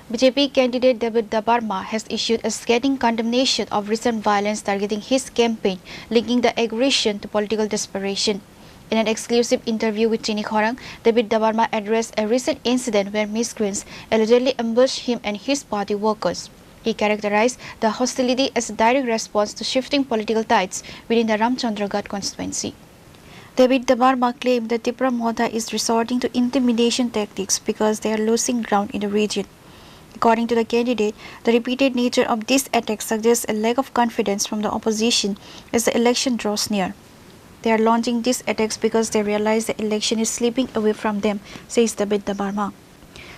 BJP candidate David Debbarma has issued a scathing condemnation of recent violence targeting his campaign, linking the aggression to political desperation. In an exclusive interview with Chini Khorang, David Debbarma addressed a recent incident where miscreants allegedly ambushed him and his party workers. He characterized the hostility as a direct response to shifting political tides within the Ramchandraghat constituency. David Debbarma claimed that Tripura is resorting to intimidation tactics because they are losing ground in the region. According to the candidate, the repeated nature of these attacks suggests a lack of confidence from the opposition as the election draws near. They are launching these attacks because they realize the election is slipping away from them, says David Debbarma.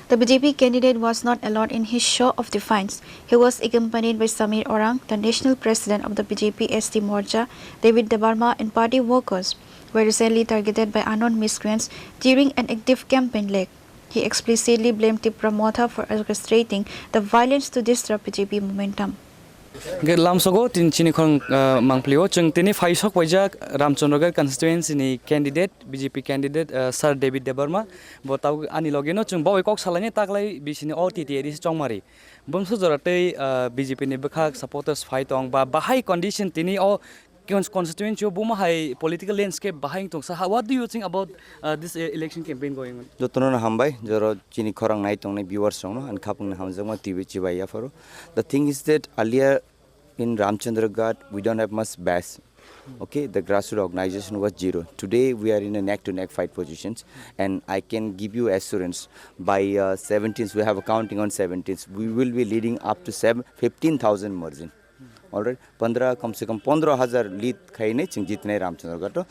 The BJP candidate was not alone in his show of defiance. He was accompanied by Chini Khorang, the national president of the BJP ST Morcha. David Debbarma and party workers were recently targeted by unknown miscreants during an active campaign leg. He explicitly blamed Tripura for orchestrating the violence to disrupt BJP momentum. Lamsogo tin Chini Khorang mangplio chung tini faisok wajak Ramchandraghat constituency ni candidate BJP candidate Sir David Debbarma botau ani logeno chung bawi kok salanya taklai bisini OTT edis chongmari bumsu jorate BJP ni bekhak supporters fight ong ba bahai condition tini o constituency buma high political landscape behind tong. So what do you think about this election campaign going on? Jotono hambai joro Chini Khorang nai tong viewers song and kapung hamjama TV chibaya faro. The thing is that earlier in Ramchandraghat we don't have much base. Okay, the grassroots organization was zero. Today we are in a neck-to-neck fight positions, and I can give you assurance by 17th we have a counting on 17th we will be leading up to 15,000 margin. Alright, 15 कम से कम 15,000 lead खाई नहीं चिंग जितने रामचंद्रगढ़ तो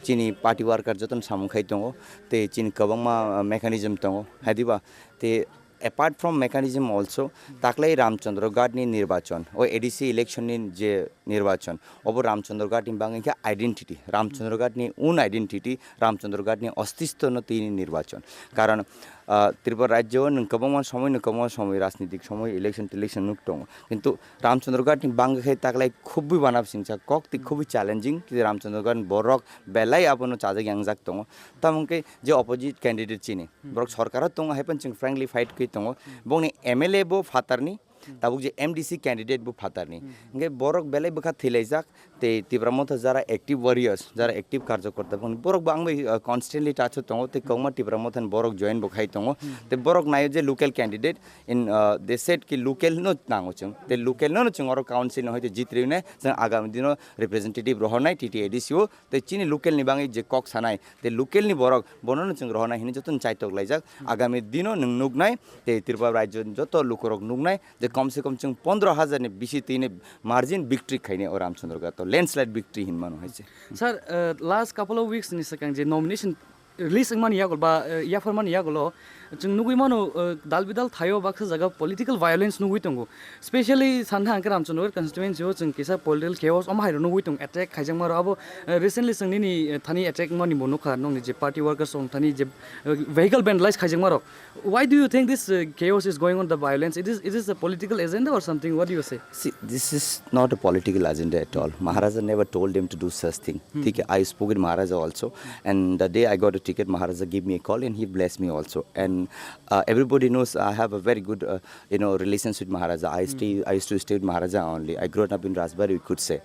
चीनी party वार कर जतन सामु खाई तोंगो ते चीनी कबंग मा mechanism तोंगो है दिवा ते apart from mechanism also ताकलाई रामचंद्रगढ़ नि निर्वाचन और ADC election नि जे निर्वाचन अब रामचंद्रगढ़ नि बांगे क्या identity रामचंद्रगढ़ नि उन identity रामचंद्रगढ़ नि अस्तित्व न तीन निर्वाचन कारण त्रिपुरा राज्य नंकबंग समय राजनीतिक समय इलेक्शन नुकटों किंतु रामचंद्रगढ़ नि बांगे खाई ताकलाई खूब भी बनाव सिंचा कॉक ती खूब challenging कि रामचंद्रगढ़ बोरक बेलाई आपनो चाहे यांगजाक तों तब उनके जो opposite candidate चीने बोरक सरकार तों है पंचिंग frankly fight की तों बोंगे MLA बो फातरनी तब जे MDC candidate बो फातरनी उनके बोरक बेलाई बखा थिलेजाक ते Tripura जरा active warriors जरा active कार्यकर्ता बन बोरक बांग में constantly टच तों ते कौमा Tripura बोरक join बखाई तों ते बोरक नायो जे local candidate in they said कि local नो नांगो चंग ते local नो चंग और council नो है ते जीत रही ने जंग आगामी दिनों representative रोहनाई TTADC हो ते चीनी local निबांगे जे कॉक सनाई ते local नि बोरक बोनो नो चंग रोहनाई हिने जो तुम चाय तोग लाइजाक आगामी दिनों नुगनाई ते त्रिपुरा राज्य जो तो लुकोरक नुगनाई जे कम से कम चंग 15,000 ने बीसी तीने margin victory खाईने और रामचंद्रगढ़ तो landslide victory हिन्मानो है जे. Sir, last couple of weeks ni sekang je nomination release man ya gol ba ya forman ya golo chung nugui mano dalbidal thayo baksa jaga political violence nugui tongo especially sandha angka Ramchandraghat constituency ho chung kisa political chaos om hairo nugui tong attack khaijang maro abo recently sangni ni thani attack mani bono kha nong ni je party workers on thani je vehicle vandalize khaijang maro. Why do you think this chaos is going on, the violence? It is a political agenda or something? What do you say? See, this is not a political agenda at all. Maharaja never told them to do such thing. I spoke with Maharaja also, and the day I got a ticket, Maharaja gave me a call and he blessed me also. And everybody knows I have a very good, relations with Maharaja. I used to stay with Maharaja only. I grew up in Raspberry, we could say.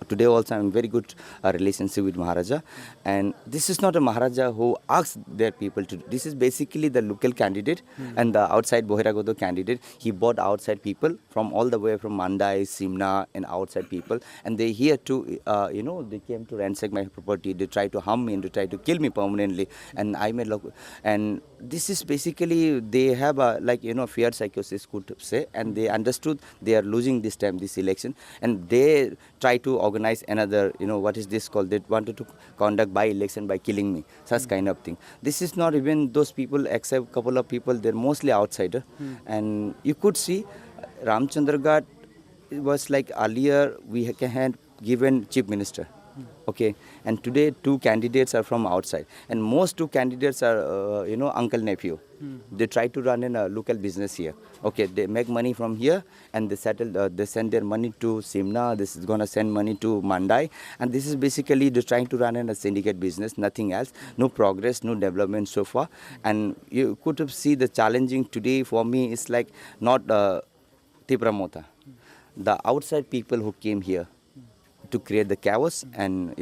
Today also I'm in very good relationship with Maharaja. And this is not a Maharaja who asks their people to. This is basically the local candidate and the outside Bohiragodo candidate. He bought outside people from all the way from Mandai, Simna, and outside people, and they here to, they came to ransack my property. They try to harm me and they try to kill me permanently. And I made and this is basically they have a fear psychosis could say, and they understood they are losing this time this election, and they try to organize another. What is this called? They wanted to conduct by election by killing me, such kind of thing. This is not even those people except couple of people. They're mostly outsider, and you could see Ramchandraghat was like earlier we had given chief minister. Okay, and today two candidates are from outside, and most two candidates are uncle nephew. They try to run in a local business here. Okay, they make money from here and they settle. They send their money to Simla. This is gonna send money to Mandai, and this is basically they're trying to run in a syndicate business. Nothing else. No progress, no development so far. And you could have see the challenging today for me is like not Tripura Mota, the outside people who came here to create the chaos and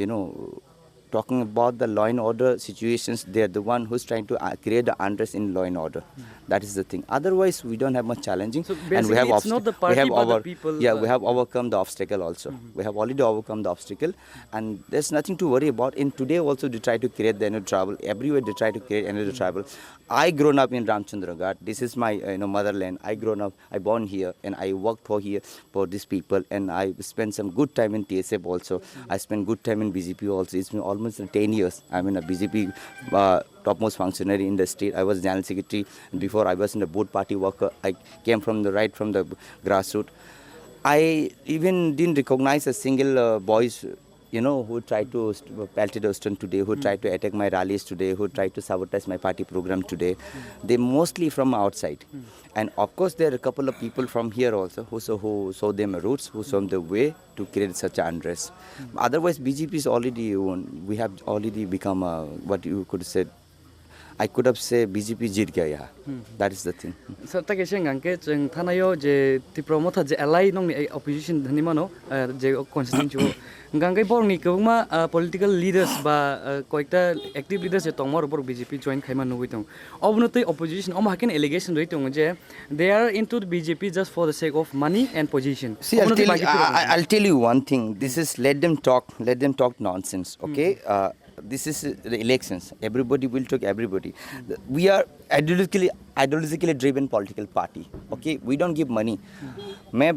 talking about the law and order situations, they are the one who's trying to create the unrest in law and order. That is the thing. Otherwise, we don't have much challenging. So basically, and we have it's not the party, but the people. Yeah, we have overcome the obstacle also. We have already overcome the obstacle, and there's nothing to worry about. In today also, they try to create the another trouble. Everywhere they try to create another trouble. I grown up in Ramchandraghat. This is my motherland. I grown up. I born here, and I worked for these people, and I spent some good time in TSF also. I spent good time in BJP also. It's been almost 10 years. I'm in a BJP topmost functionary in the state. I was general secretary. Before I was in the board party worker. I came from the grassroots. I even didn't recognize a single boys, who tried to pelted Austin today, who tried to attack my rallies today, who tried to sabotage my party program today. They mostly from outside. And of course, there are a couple of people from here also who saw them roots, who saw the way to create such unrest. Otherwise, BJP is already won. We have already become what you could say. I could have said BJP jit gaya. That is the thing. Sir, take a shang anke jeng thanayo je Tripura Mota je ally nong ni opposition dhanimano je constituency gangai bor ni kubma political leaders ba koikta active leaders je tongmor bor BJP join khaima nugui tong obnotoi opposition om hakin allegation roi tong je they are into the BJP just for the sake of money and position. See, I'll tell you one thing. This is let them talk nonsense. Okay. This is the elections. Everybody will talk. Everybody. We are ideologically driven political party. Okay, we don't give money. मैं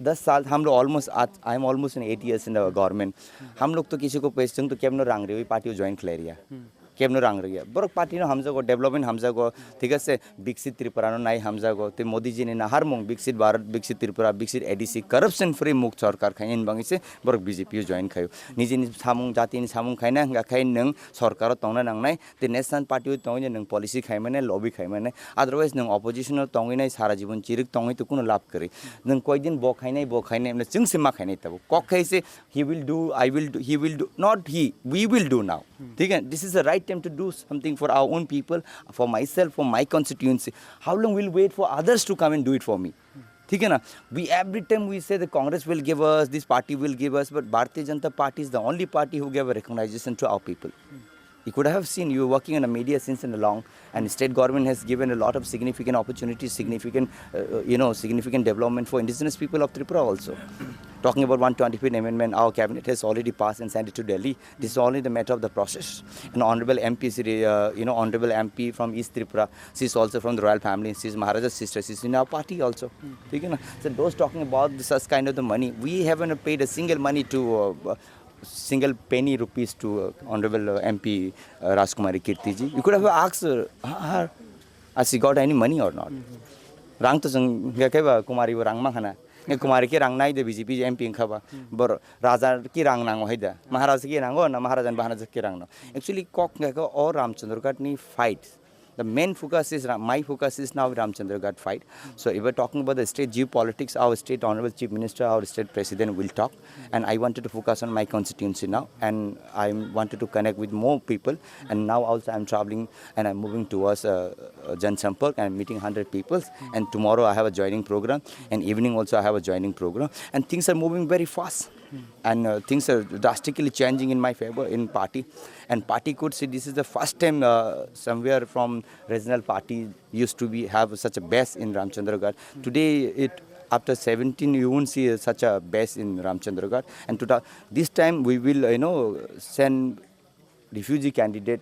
10 साल हम लोग almost I am almost in 8 years in the government. हम लोग तो किसी को पैसे तो क्या अपना रंग रही पार्टी ज्वाइन कर लिया. केमनो रंग रही है बरक पार्टी नो हमजा को डेवलपमेंट हमजा को ठीक है से विकसित त्रिपुरा नो नाई हमजा को ते मोदी जी ने ना हर मोंग विकसित भारत विकसित त्रिपुरा विकसित एडीसी करप्शन फ्री मुक्त सरकार खाइन बंगी से बरक बीजेपी जॉइन खायो निजे नि सामुंग जाति नि सामुंग खाइना हंगा खाइन नंग सरकार तंगना नंगनाय ते नेशनल पार्टी तंगै नंग पॉलिसी खाइ माने लॉबी खाइ माने अदरवाइज नंग अपोजिशन तंगै नाय सारा जीवन चिरिक तंगै तो कुनो लाभ करे नंग कोइ दिन बो खाइनाय ने चिंग से मा खाइनाय तब कक खाइ से he will do I will do he will do not he we will do now ठीक है this is the right time to do something for our own people, for myself, for my constituency. How long will wait for others to come and do it for me? ठीक है ना? We every time we say the Congress will give us, this party will give us, but Bharatiya Janata Party is the only party who gave a recognition to our people. You could have seen you were working in the media since and long, and state government has given a lot of significant opportunities, significant development for indigenous people of Tripura also. Talking about 125th amendment, our cabinet has already passed and sent it to Delhi. This is only the matter of the process. An honorable MP, honorable MP from East Tripura, she is also from the royal family. She is Maharaja's sister. She is in our party also. So those talking about such kind of the money, we haven't paid a single money to. Single penny rupees to Honorable MP Rajkumari Kirtiji. You could have asked her, has she got any money or not? Rang to sang gakeva Kumari rang mahana. Kumari ki rang nai de BJP MP khaba. Bor Raja ki rang nang hoida. Maharaj ki rang na Maharajan Bahana ki rang no. Actually kok gaka or Ramchandraghat ni fight. The main focus is, my focus is now Ramchandraghat fight. So if we're talking about the state geopolitics, our state honorable chief minister, our state president will talk. And I wanted to focus on my constituency now. And I wanted to connect with more people. And now also I'm traveling and I'm moving towards Jan Sampark and meeting 100 people. And tomorrow I have a joining program. And evening also I have a joining program. And things are moving very fast. And things are drastically changing in my favor in party. And party could see this is the first time somewhere from regional party used to have such a base in Ramchandraghat. Today, after 17, you won't see such a base in Ramchandraghat. And this time we will, send refugee candidate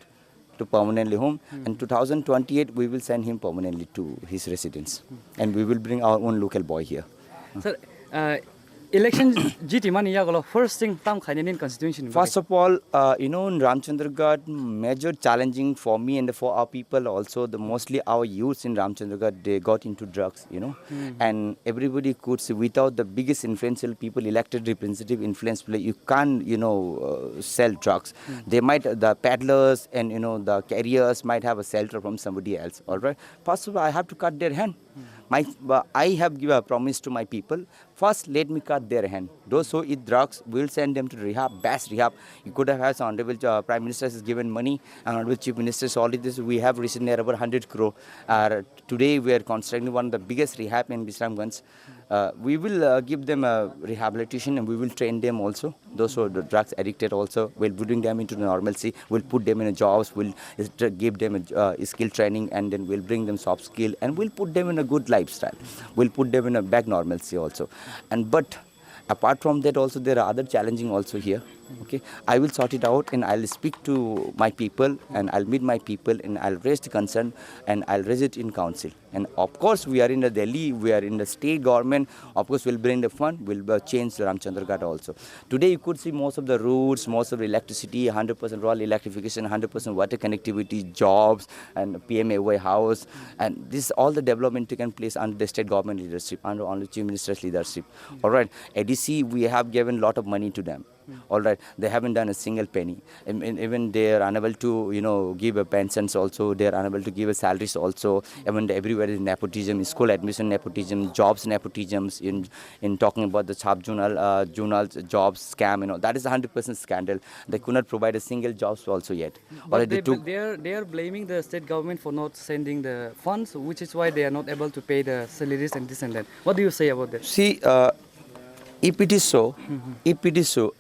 to permanently home. And 2028, we will send him permanently to his residence. And we will bring our own local boy here. Sir, election GT man yagolo first thing tam khane in constituency. First of all, in Ramchandraghat, major challenging for me and for our people also, the mostly our youths in Ramchandraghat, they got into drugs, and everybody could see without the biggest influential people, elected representative influence, you can't, sell drugs. They might, the peddlers and, the carriers might have a shelter from somebody else, all right? First of all, I have to cut their hand. I have given a promise to my people. First, let me cut their hand. Those who eat drugs, we'll send them to rehab, best rehab. You could have had Honorable Prime Minister has given money, and Honorable Chief Minister, all this. We have recently over 100 crore. Today, we are constructing one of the biggest rehab in Bisramganj. We will give them a rehabilitation and we will train them also. Those who are drugs addicted also, we'll bring them into normalcy. We'll put them in jobs. We'll give them a skill training, and then we'll bring them soft skill, and we'll put them in a good lifestyle. We'll put them in a back normalcy also. But apart from that also, there are other challenging also here. Okay, I will sort it out, and I'll speak to my people, and I'll meet my people, and I'll raise the concern, and I'll raise it in council. And of course, we are in the Delhi, we are in the state government. Of course, we'll bring the fund, we'll change Ramchandraghat also. Today, you could see most of the roads, most of the electricity, 100% rural electrification, 100% water connectivity, jobs, and PMAY house, and this all the development taken place under the state government leadership, under the Chief Minister's leadership. All right, ADC, we have given a lot of money to them. All right, they haven't done a single penny. Even they are unable to, give a pensions also. They are unable to give a salaries also. Even everywhere is nepotism, school admission nepotism, jobs nepotisms. In talking about the journal jobs scam, that is a 100% scandal. They could not provide a single jobs also yet. But they are blaming the state government for not sending the funds, which is why they are not able to pay the salaries and this and that. What do you say about that? See. If it is so,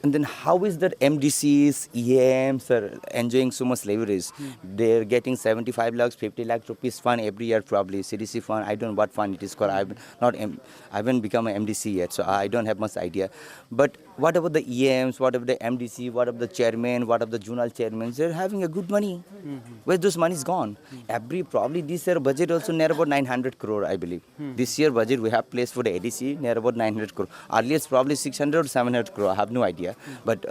and then how is that MDCs, EMs are enjoying so much leverage? They're getting 75 lakhs, 50 lakh rupees fund every year probably, CDC fund, I don't know what fund it is called. I haven't become an MDC yet, so I don't have much idea. But what about the EMs, what about the MDC, what about the chairman, what about the journal chairmen? They're having a good money. Where those money is gone? Probably this year budget also near about 900 crore, I believe. This year budget we have placed for the ADC near about 900 crore. Earlier probably 600 or 700 crore, I have no idea. But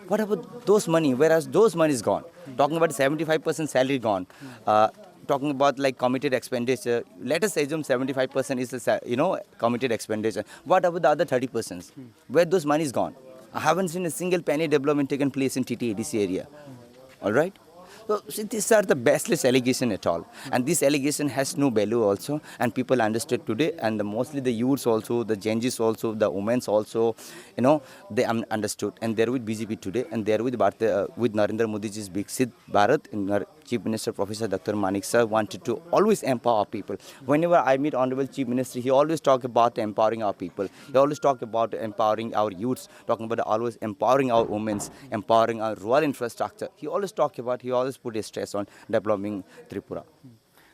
what about those money? Whereas those money is gone. Talking about 75% salary gone. Talking about like committed expenditure, let us assume 75% is committed expenditure. What about the other 30%? Where those money is gone? I haven't seen a single penny development taken place in TT-ADC area. All right? So these are the baseless allegation at all, and this allegation has no value also, and people understood today, and mostly the youths also, the Genjis also, the women's also, they understood, and they're with BJP today, and they're with Narendra Modi's Big Sid Bharat, and Chief Minister Professor Dr. Manik sir wanted to always empower people. Whenever I meet Honorable Chief Minister, he always talk about empowering our people. He always talk about empowering our youths, talking about always empowering our women, empowering our rural infrastructure. He always put a stress on developing Tripura.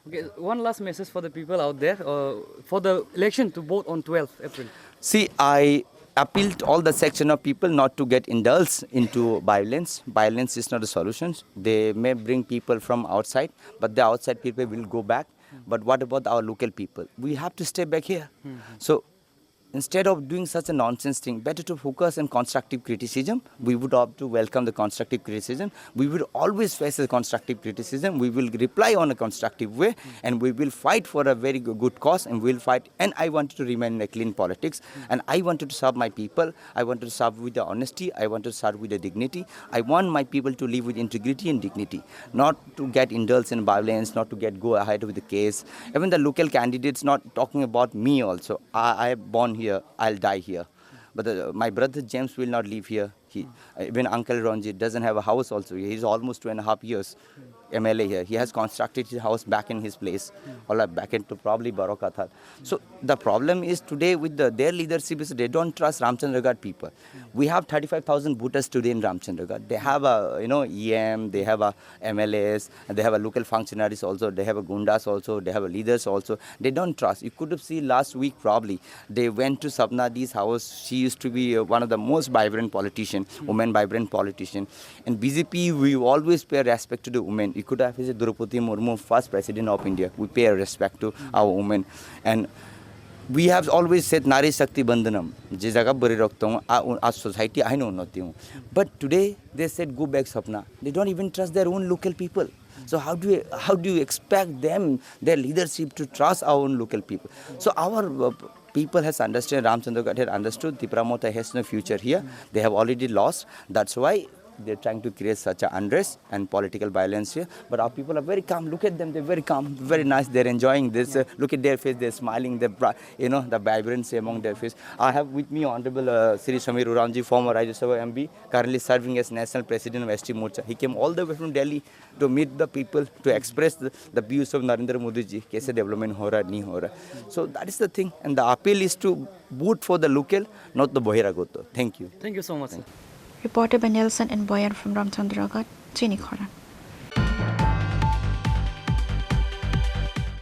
Okay, one last message for the people out there for the election to vote on 12th April. See, I appeal to all the section of people not to get indulged into violence. Violence is not a solution. They may bring people from outside, but the outside people will go back. But what about our local people? We have to stay back here. So instead of doing such a nonsense thing, better to focus on constructive criticism. We would have to welcome the constructive criticism. We will always face a constructive criticism. We will reply on a constructive way, and we will fight for a very good cause, and we'll fight. And I wanted to remain in a clean politics, and I wanted to serve my people. I wanted to serve with the honesty. I wanted to serve with the dignity. I want my people to live with integrity and dignity, not to get indulged in violence, not to go ahead with the case. Even the local candidates, not talking about me also. I am born here. I'll die here. But my brother James will not live here. Even Uncle Ranjit doesn't have a house also. He's almost 2.5 years MLA here. He has constructed his house back in his place, or back into probably Barokathar. So the problem is today with their leadership is they don't trust Ramchandraghat people. We have 35,000 voters today in Ramchandraghat. They have a EM, they have a MLAs, and they have a local functionaries also. They have a gundas also. They have a leaders also. They don't trust. You could have seen last week probably they went to Sabnadi's house. She used to be one of the most vibrant politicians. Women vibrant politician. And BJP, we always pay respect to the women. You could have said Draupadi Murmu, first president of India. We pay respect to our women. And we have always said Nari Shakti Bandhanam, je jaga bari rakhta hu, our society I know nothing. But today they said go back Sapna. They don't even trust their own local people. So how do you expect them, their leadership, to trust our own local people? So our people has understood, Ramchandraghat had understood, Tripura Mota has no future here. They have already lost. That's why they're trying to create such an unrest and political violence here. But our people are very calm. Look at them. They're very calm, very nice. They're enjoying this. Look at their face. They're smiling. The vibrancy among their face. I have with me Honorable Sri Samir Uramji, former Rajya Sabha MP, currently serving as National President of ST Morcha. He came all the way from Delhi to meet the people, to express the views of Narendra Modi ji. Kaise development ho raha, nahi ho raha. So that is the thing. And the appeal is to vote for the local, not the Bohiragoto. Thank you. Thank you so much. Reported by Nelson and Boyan from Ramchandraghat, Chini Khorang.